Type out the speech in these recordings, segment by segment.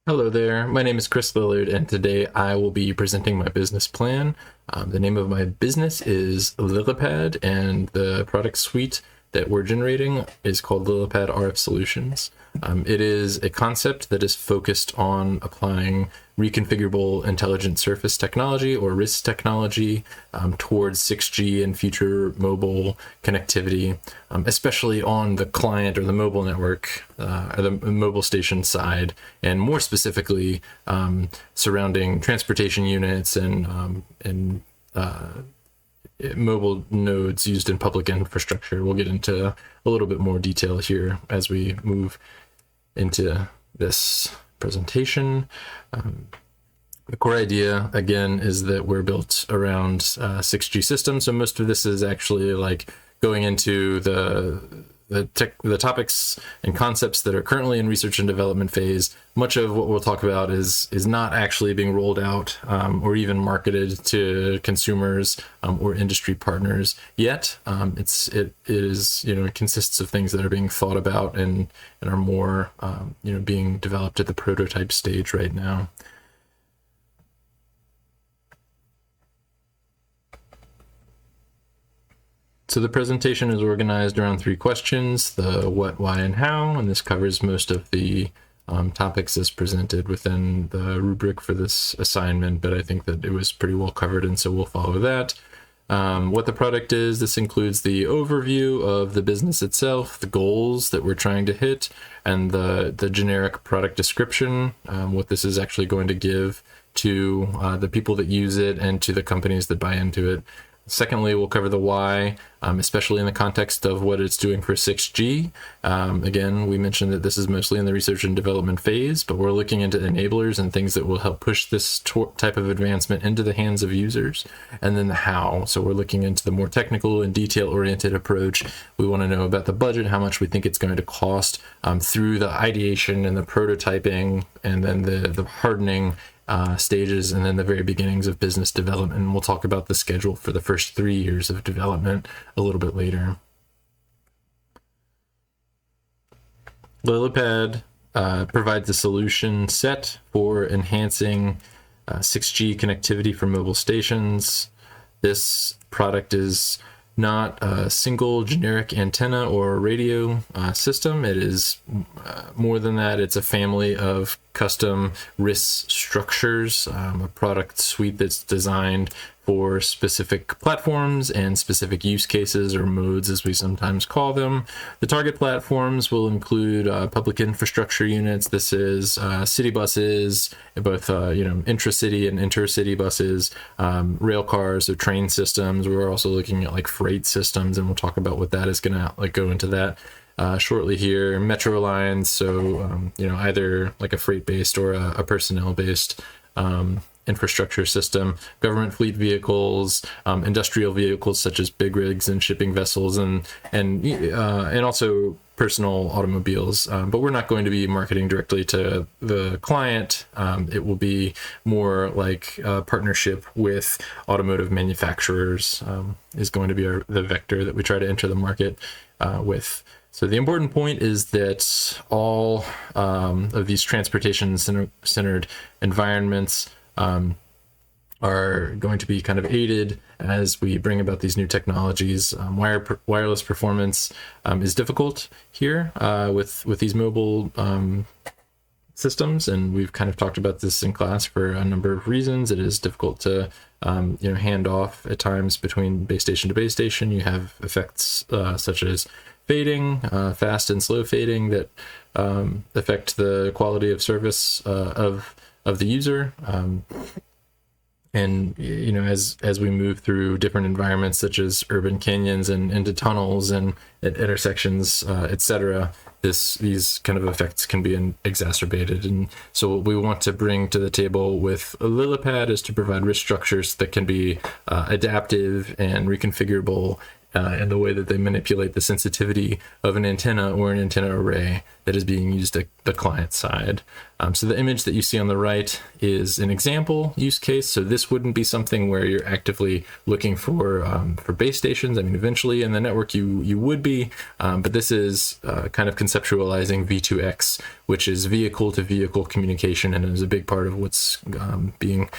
Hello there, my name is Chris Lillard, and today I will be presenting my business plan. The name of my business is Lillipad, and the product suite that we're generating is called Lillipad RF Solutions. It is a concept that is focused on applying reconfigurable intelligent surface technology, or RIS technology, towards 6G and future mobile connectivity, especially on the client or the mobile network, or the mobile station side, and more specifically surrounding transportation units and mobile nodes used in public infrastructure. We'll get into a little bit more detail here as we move into this presentation. The core idea, again, is that we're built around 6G systems. So most of this is actually like going into the topics and concepts that are currently in research and development phase. Much of what we'll talk about is not actually being rolled out or even marketed to consumers or industry partners yet. It consists of things that are being thought about and are more being developed at the prototype stage right now. So the presentation is organized around 3 questions: the what, why, and how, and this covers most of the topics as presented within the rubric for this assignment, but I think that it was pretty well covered, and so we'll follow that. What the product is: this includes the overview of the business itself, the goals that we're trying to hit, and the generic product description, what this is actually going to give to the people that use it and to the companies that buy into it. Secondly, we'll cover the why, especially in the context of what it's doing for 6G. Again, we mentioned that this is mostly in the research and development phase, but we're looking into enablers and things that will help push this type of advancement into the hands of users. And then the how. So we're looking into the more technical and detail-oriented approach. We want to know about the budget, how much we think it's going to cost through the ideation and the prototyping, and then the hardening stages, and then the very beginnings of business development. And we'll talk about the schedule for the first 3 years of development a little bit later. Lillipad provides a solution set for enhancing 6G connectivity for mobile stations. This product is not a single generic antenna or radio system. It is more than that. It's a family of custom RIS structures, a product suite that's designed for specific platforms and specific use cases, or modes as we sometimes call them. The target platforms will include public infrastructure units. This is city buses, both intracity and intercity buses, rail cars, or train systems. We're also looking at like freight systems, and we'll talk about what that is going to go into that shortly here. Metro lines, so either like a freight-based or a personnel-based infrastructure system, government fleet vehicles, industrial vehicles such as big rigs and shipping vessels, and also personal automobiles. But we're not going to be marketing directly to the client. It will be more like a partnership with automotive manufacturers is going to be the vector that we try to enter the market with. So the important point is that all of these transportation-centered environments are going to be kind of aided as we bring about these new technologies. Wireless performance is difficult here with these mobile systems, and we've kind of talked about this in class for a number of reasons. It is difficult to hand off at times between base station to base station. You have effects such as fading, fast and slow fading, that affect the quality of service of the user. And as we move through different environments such as urban canyons and into tunnels and at intersections, etc., these kind of effects can be exacerbated. And so what we want to bring to the table with Lillipad is to provide risk structures that can be adaptive and reconfigurable in the way that they manipulate the sensitivity of an antenna or an antenna array that is being used at the client side. So the image that you see on the right is an example use case. So this wouldn't be something where you're actively looking for base stations. I mean, eventually in the network you would be, but this is kind of conceptualizing V2X, which is vehicle-to-vehicle communication, and is a big part of what's being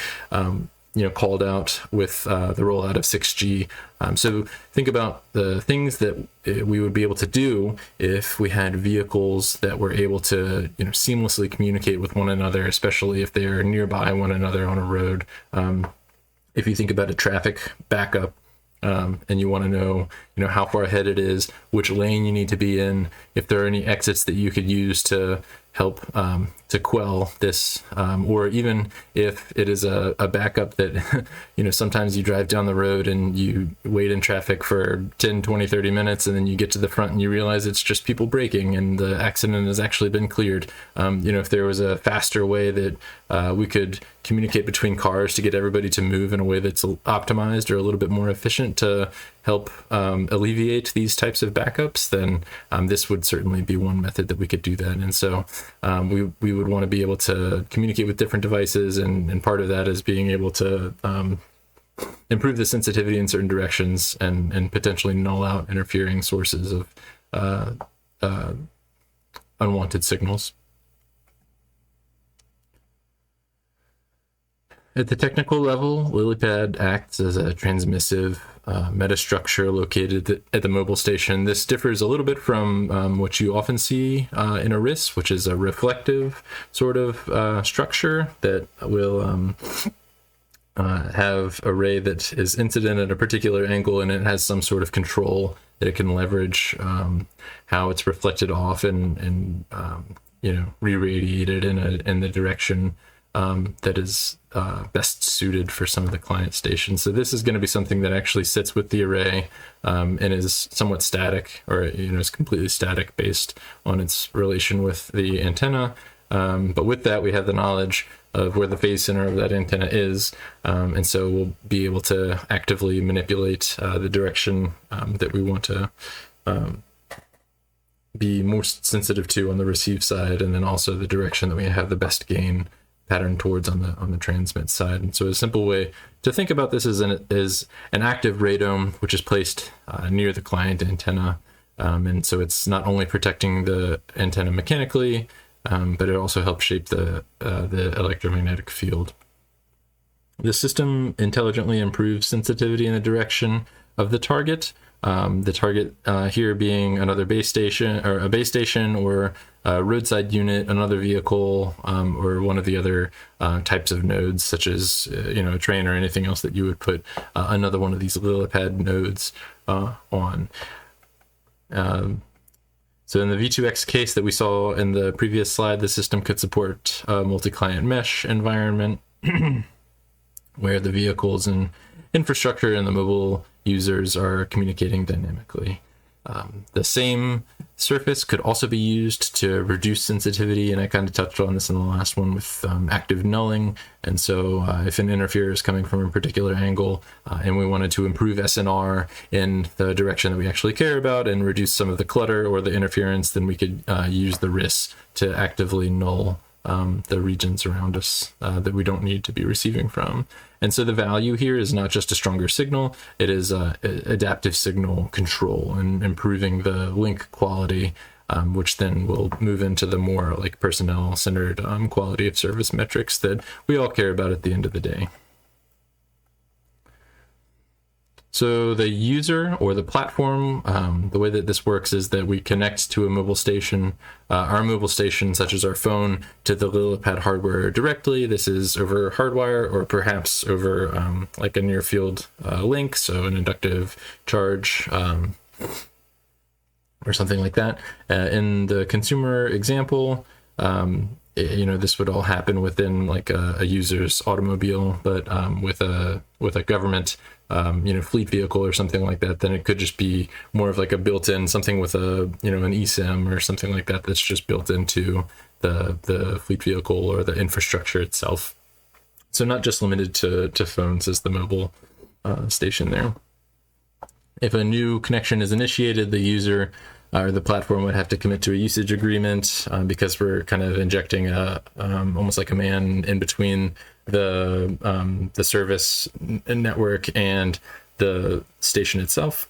called out with the rollout of 6G. So think about the things that we would be able to do if we had vehicles that were able to seamlessly communicate with one another, especially if they're nearby one another on a road. If you think about a traffic backup, and you want to know, how far ahead it is, which lane you need to be in, if there are any exits that you could use to help to quell this, or even if it is a backup that, sometimes you drive down the road and you wait in traffic for 10, 20, 30 minutes, and then you get to the front and you realize it's just people braking and the accident has actually been cleared. If there was a faster way that we could communicate between cars to get everybody to move in a way that's optimized or a little bit more efficient to help alleviate these types of backups, then this would certainly be one method that we could do that. And so we would want to be able to communicate with different devices, and part of that is being able to improve the sensitivity in certain directions and potentially null out interfering sources of unwanted signals. At the technical level, LilyPad acts as a transmissive metastructure located at the mobile station. This differs a little bit from what you often see in a RIS, which is a reflective sort of structure that will have array that is incident at a particular angle, and it has some sort of control that it can leverage how it's reflected off and re-radiated in the direction that is best suited for some of the client stations. So this is going to be something that actually sits with the array and is somewhat static, or is completely static based on its relation with the antenna. But with that, we have the knowledge of where the phase center of that antenna is, and so we'll be able to actively manipulate the direction that we want to be most sensitive to on the receive side, and then also the direction that we have the best gain pattern towards on the transmit side. And so a simple way to think about this is an active radome, which is placed near the client antenna. And so it's not only protecting the antenna mechanically, but it also helps shape the electromagnetic field. The system intelligently improves sensitivity in the direction of the target. The target here being another base station, or a base station, or a roadside unit, another vehicle, or one of the other types of nodes, such as a train or anything else that you would put another one of these LilyPad nodes on. So in the V2X case that we saw in the previous slide, the system could support a multi-client mesh environment where the vehicles and infrastructure and the mobile users are communicating dynamically. The same surface could also be used to reduce sensitivity, and I kind of touched on this in the last one with active nulling. And so if an interferer is coming from a particular angle and we wanted to improve SNR in the direction that we actually care about and reduce some of the clutter or the interference, then we could use the RIS to actively null the regions around us that we don't need to be receiving from. And so the value here is not just a stronger signal, it is adaptive signal control and improving the link quality, which then will move into the more like personnel-centered quality of service metrics that we all care about at the end of the day. So the user or the platform, the way that this works is that we connect to a mobile station, our mobile station, such as our phone, to the LilyPad hardware directly. This is over hardwire or perhaps over like a near field link, so an inductive charge or something like that. In the consumer example, this would all happen within like a user's automobile, but with a government fleet vehicle or something like that, then it could just be more of like a built-in something with a an eSIM or something like that that's just built into the fleet vehicle or the infrastructure itself. So not just limited to phones as the mobile station there. If a new connection is initiated, the user or the platform would have to commit to a usage agreement because we're kind of injecting a almost like a man in between the service network and the station itself.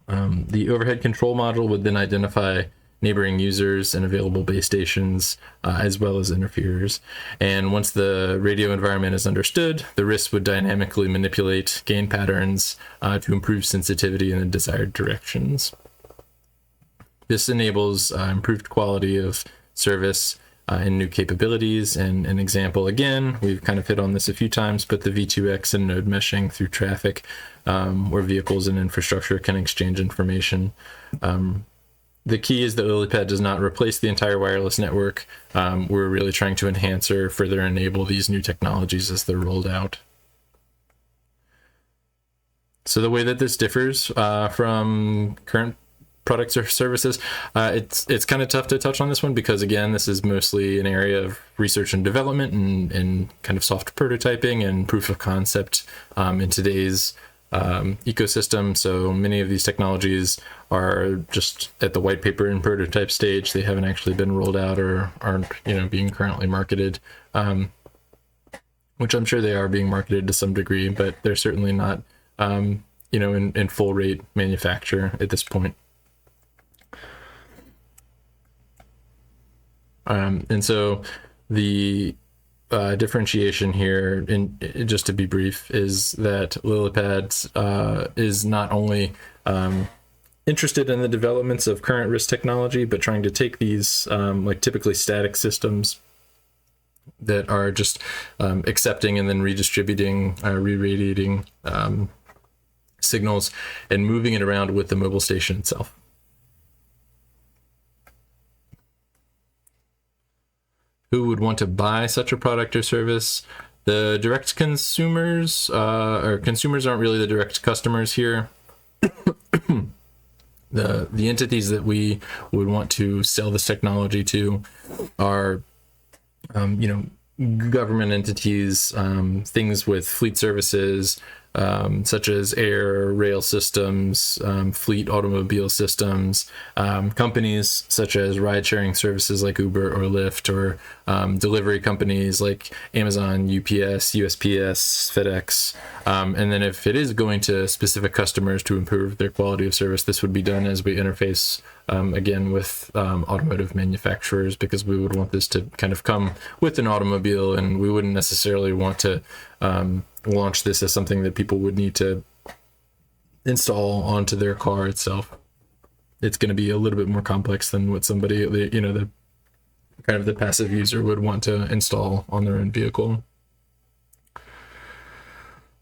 The overhead control module would then identify neighboring users and available base stations, as well as interferers. And once the radio environment is understood, the RIS would dynamically manipulate gain patterns to improve sensitivity in the desired directions. This enables improved quality of service and new capabilities. And an example, again, we've kind of hit on this a few times, but the V2X and node meshing through traffic, where vehicles and infrastructure can exchange information. The key is that LilyPad does not replace the entire wireless network. We're really trying to enhance or further enable these new technologies as they're rolled out. So the way that this differs from current products or services, it's kind of tough to touch on this one because, again, this is mostly an area of research and development and kind of soft prototyping and proof of concept in today's ecosystem. So many of these technologies are just at the white paper and prototype stage. They haven't actually been rolled out or aren't, being currently marketed, which I'm sure they are being marketed to some degree, but they're certainly not, in full rate manufacture at this point. And so the differentiation here, just to be brief, is that LilyPad is not only interested in the developments of current RIS technology, but trying to take these typically static systems that are just accepting and then redistributing, re-radiating signals and moving it around with the mobile station itself. Who would want to buy such a product or service? The direct consumers, or consumers aren't really the direct customers here. The entities that we would want to sell this technology to are, government entities, things with fleet services, such as air, rail systems, fleet automobile systems, companies such as ride-sharing services like Uber or Lyft, or delivery companies like Amazon, UPS, USPS, FedEx. And then if it is going to specific customers to improve their quality of service, this would be done as we interface, again, with automotive manufacturers, because we would want this to kind of come with an automobile, and we wouldn't necessarily want to launch this as something that people would need to install onto their car itself. It's going to be a little bit more complex than what somebody, the kind of the passive user would want to install on their own vehicle.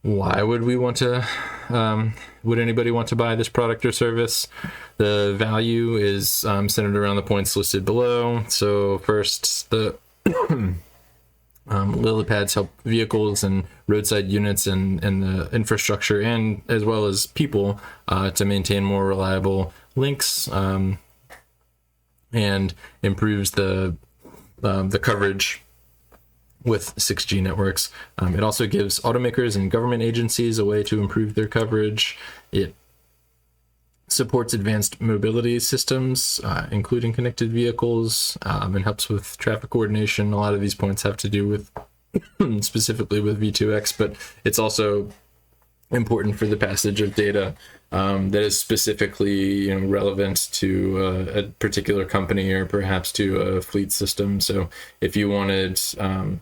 Why would we want to, would anybody want to buy this product or service? The value is centered around the points listed below. So first, the LilyPads help vehicles and roadside units and the infrastructure, and as well as people, to maintain more reliable links, and improves the coverage with 6G networks. It also gives automakers and government agencies a way to improve their coverage. It supports advanced mobility systems, including connected vehicles, and helps with traffic coordination. A lot of these points have to do with specifically with V2X, but it's also important for the passage of data that is specifically relevant to a particular company or perhaps to a fleet system. So if you wanted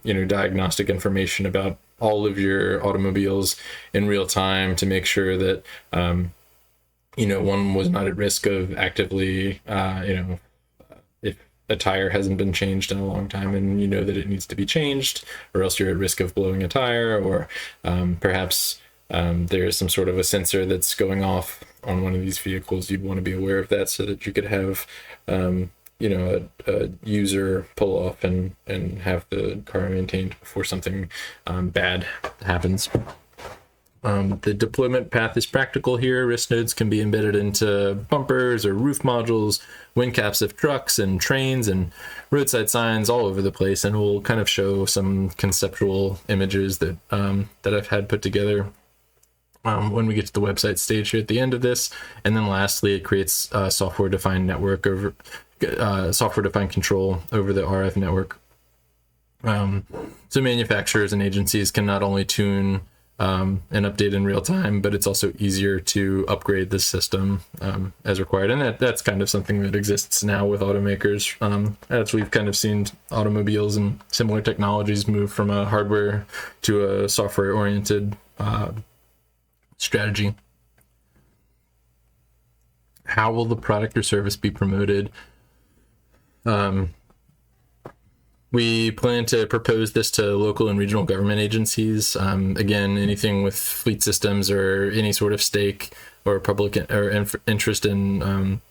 diagnostic information about all of your automobiles in real time to make sure that one was not at risk of actively, if a tire hasn't been changed in a long time and that it needs to be changed, or else you're at risk of blowing a tire, or perhaps there's some sort of a sensor that's going off on one of these vehicles. You'd want to be aware of that so that you could have, a user pull off and have the car maintained before something bad happens. The deployment path is practical here. RIS nodes can be embedded into bumpers or roof modules, wind caps of trucks and trains, and roadside signs all over the place. And we'll kind of show some conceptual images that that I've had put together when we get to the website stage here at the end of this. And then lastly, it creates software-defined network over software-defined control over the RF network. So manufacturers and agencies can not only tune and update in real time, but it's also easier to upgrade the system as required. And that's kind of something that exists now with automakers, as we've kind of seen automobiles and similar technologies move from a hardware to a software-oriented strategy. How will the product or service be promoted? We plan to propose this to local and regional government agencies. Again, anything with fleet systems or any sort of stake or public interest in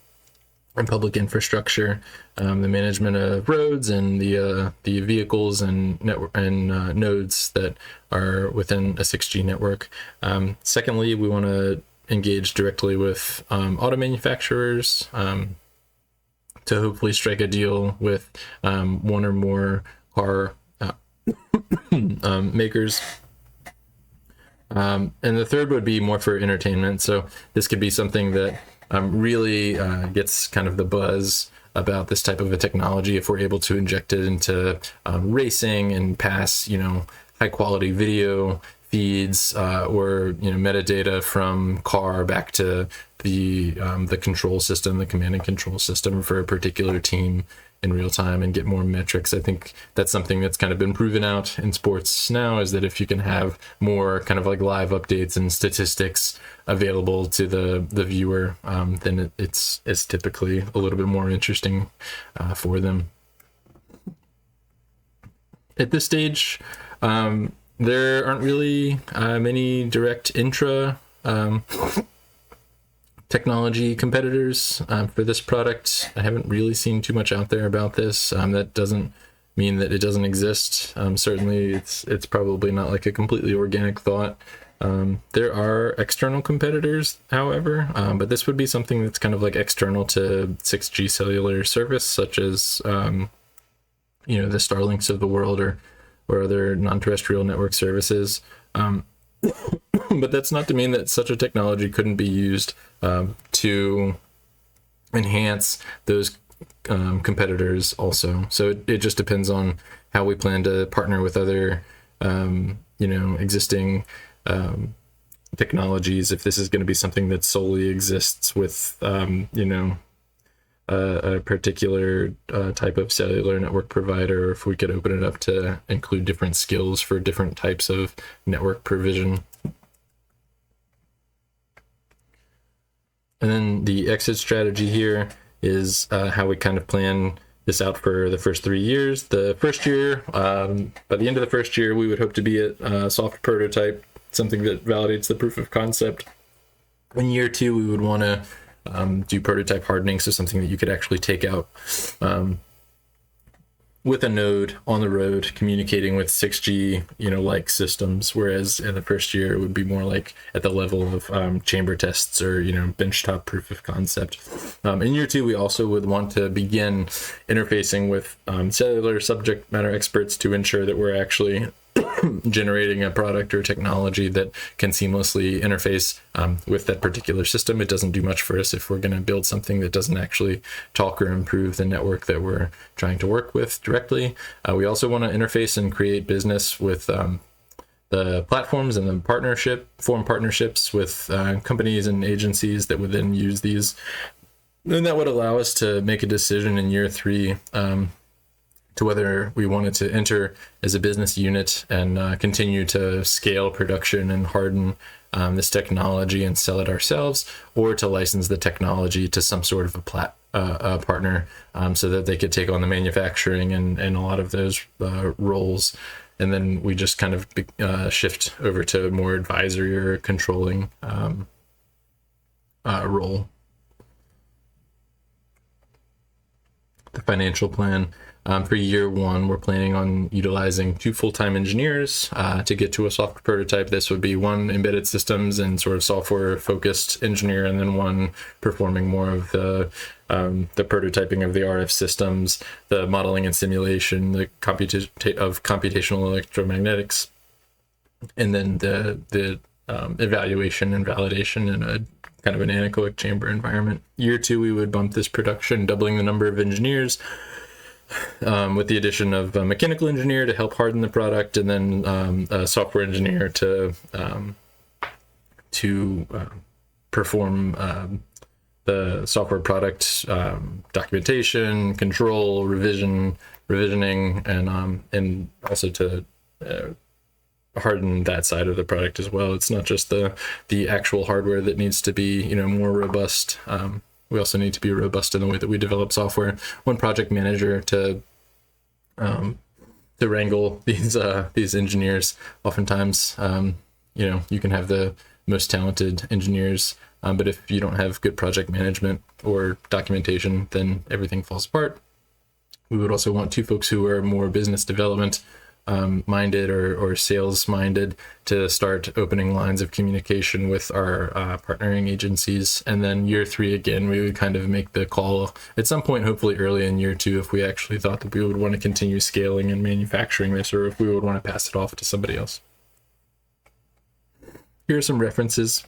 public infrastructure, the management of roads and the vehicles and network and nodes that are within a 6G network. Secondly, we want to engage directly with auto manufacturers to hopefully strike a deal with one or more car makers. And the third would be more for entertainment. So this could be something that really gets kind of the buzz about this type of a technology if we're able to inject it into racing and pass, high quality video feeds or metadata from car back to the control system, the command and control system for a particular team in real time, and get more metrics. I think that's something that's kind of been proven out in sports now, is that if you can have more kind of like live updates and statistics available to the viewer, then it's typically a little bit more interesting for them. At this stage, there aren't really many direct intra technology competitors for this product. I haven't really seen too much out there about this. That doesn't mean that it doesn't exist. Certainly it's probably not like a completely organic thought. There are external competitors, however, but this would be something that's kind of like external to 6G cellular service, such as the Starlinks of the world or other non-terrestrial network services. But that's not to mean that such a technology couldn't be used to enhance those competitors also. So it just depends on how we plan to partner with other, existing technologies. If this is going to be something that solely exists with, a particular type of cellular network provider, or if we could open it up to include different skills for different types of network provision. And then the exit strategy here is how we kind of plan this out for the first 3 years. The first year, by the end of the first year, we would hope to be at a soft prototype, something that validates the proof of concept. In year 2, we would want to do prototype hardening, so something that you could actually take out with a node on the road communicating with 6G, like systems, whereas in the first year it would be more like at the level of chamber tests or, benchtop proof of concept. In year 2, we also would want to begin interfacing with cellular subject matter experts to ensure that we're actually generating a product or technology that can seamlessly interface with that particular system. It doesn't do much for us if we're going to build something that doesn't actually talk or improve the network that we're trying to work with directly. We also want to interface and create business with the platforms and form partnerships with companies and agencies that would then use these. And that would allow us to make a decision in year 3 to whether we wanted to enter as a business unit and continue to scale production and harden this technology and sell it ourselves, or to license the technology to some sort of a partner so that they could take on the manufacturing and a lot of those roles. And then we just kind of shift over to more advisory or controlling role. The financial plan. For year 1, we're planning on utilizing 2 full-time engineers to get to a soft prototype. This would be 1 embedded systems and sort of software-focused engineer, and then 1 performing more of the prototyping of the RF systems, the modeling and simulation, the computational electromagnetics, and then the evaluation and validation in a kind of an anechoic chamber environment. Year 2, we would bump this production, doubling the number of engineers, with the addition of a mechanical engineer to help harden the product, and then a software engineer to perform the software product documentation, control, revisioning, and also to harden that side of the product as well. It's not just the actual hardware that needs to be more robust. We also need to be robust in the way that we develop software. One project manager to wrangle these engineers. Oftentimes, you can have the most talented engineers, but if you don't have good project management or documentation, then everything falls apart. We would also want 2 folks who are more business development minded or sales minded to start opening lines of communication with our partnering agencies. And then year 3, again, we would kind of make the call at some point, hopefully early in year 2, if we actually thought that we would want to continue scaling and manufacturing this, or if we would want to pass it off to somebody else. Here are some references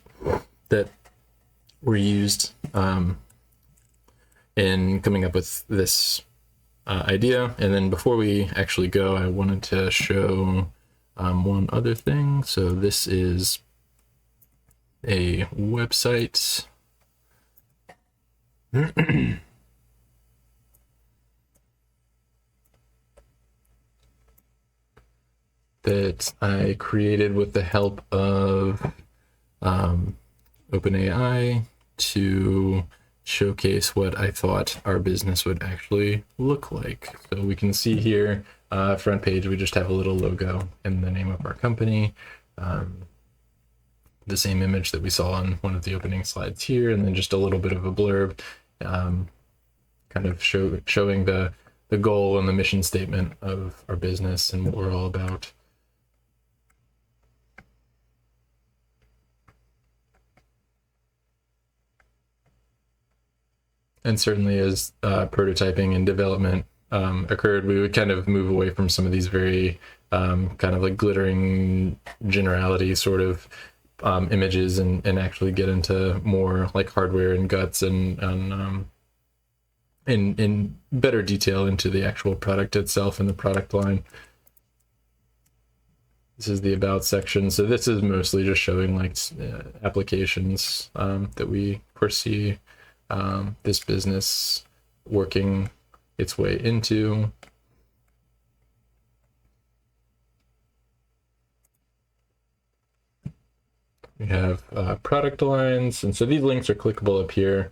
that were used in coming up with this idea. And then before we actually go, I wanted to show one other thing. So this is a website that I created with the help of OpenAI to showcase what I thought our business would actually look like. So we can see here, front page, we just have a little logo and the name of our company, the same image that we saw on one of the opening slides here, and then just a little bit of a blurb, kind of showing the goal and the mission statement of our business and what we're all about. And certainly as prototyping and development occurred, we would kind of move away from some of these very kind of like glittering generality sort of images and actually get into more like hardware and guts and in better detail into the actual product itself and the product line. This is the about section. So this is mostly just showing like applications that we foresee this business working its way into. We have product lines, and so these links are clickable up here.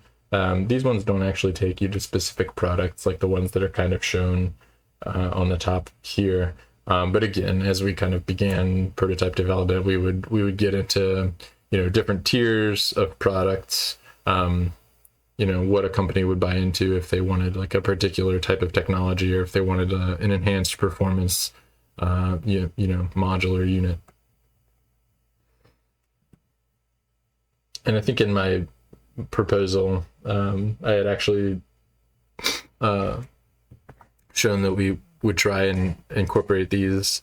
These ones don't actually take you to specific products like the ones that are kind of shown on the top here. But again, as we kind of began prototype development, we would get into different tiers of products. What a company would buy into if they wanted like a particular type of technology, or if they wanted an enhanced performance, modular unit. And I think in my proposal, I had actually shown that we would try and incorporate these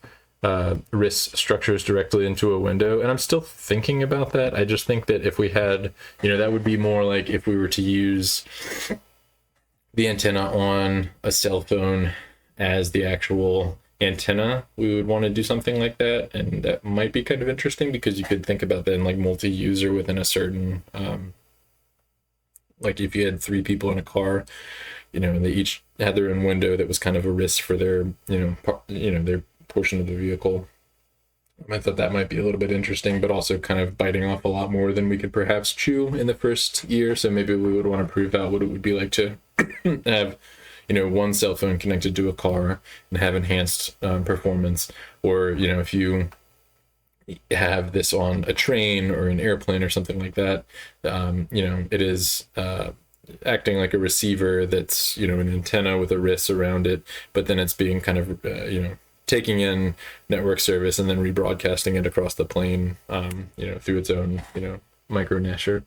RIS structures directly into a window, and I'm still thinking about that. I just think that if we had, that would be more like if we were to use the antenna on a cell phone as the actual antenna, we would want to do something like that, and that might be kind of interesting because you could think about then like multi-user within a certain like if you had 3 people in a car, and they each had their own window that was kind of a RIS for their their portion of the vehicle. I thought that might be a little bit interesting, but also kind of biting off a lot more than we could perhaps chew in the first year. So maybe we would want to prove out what it would be like to have, one cell phone connected to a car and have enhanced performance. Or, if you have this on a train or an airplane or something like that, it is acting like a receiver that's, an antenna with a RIS around it, but then it's being kind of, taking in network service and then rebroadcasting it across the plane, through its own, micro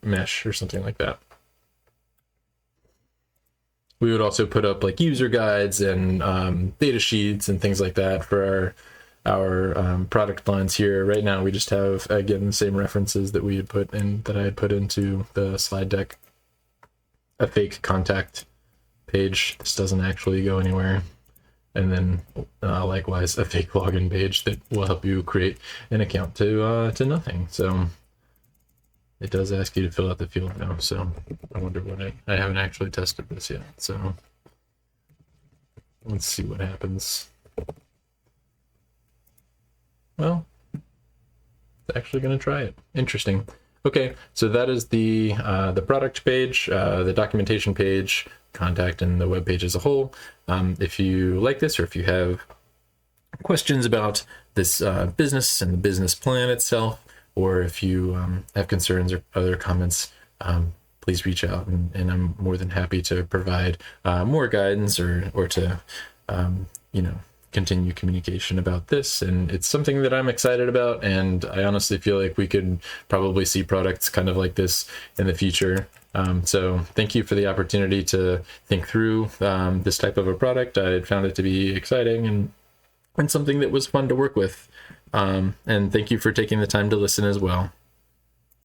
mesh or something like that. We would also put up like user guides and data sheets and things like that for our product lines here. Right now, we just have, again, the same references that we had put in, that I had put into the slide deck. A fake contact page. This doesn't actually go anywhere. And then likewise, a fake login page that will help you create an account to nothing. So it does ask you to fill out the field now. So I wonder what I haven't actually tested this yet. So let's see what happens. Well, it's actually going to try it. Interesting. Okay, so that is the product page, the documentation page, contact, and the web page as a whole. If you like this, or if you have questions about this business and the business plan itself, or if you have concerns or other comments, please reach out, and I'm more than happy to provide more guidance or to continue communication about this. And it's something that I'm excited about, and I honestly feel like we could probably see products kind of like this in the future. So thank you for the opportunity to think through this type of a product. I found it to be exciting and something that was fun to work with. And thank you for taking the time to listen as well.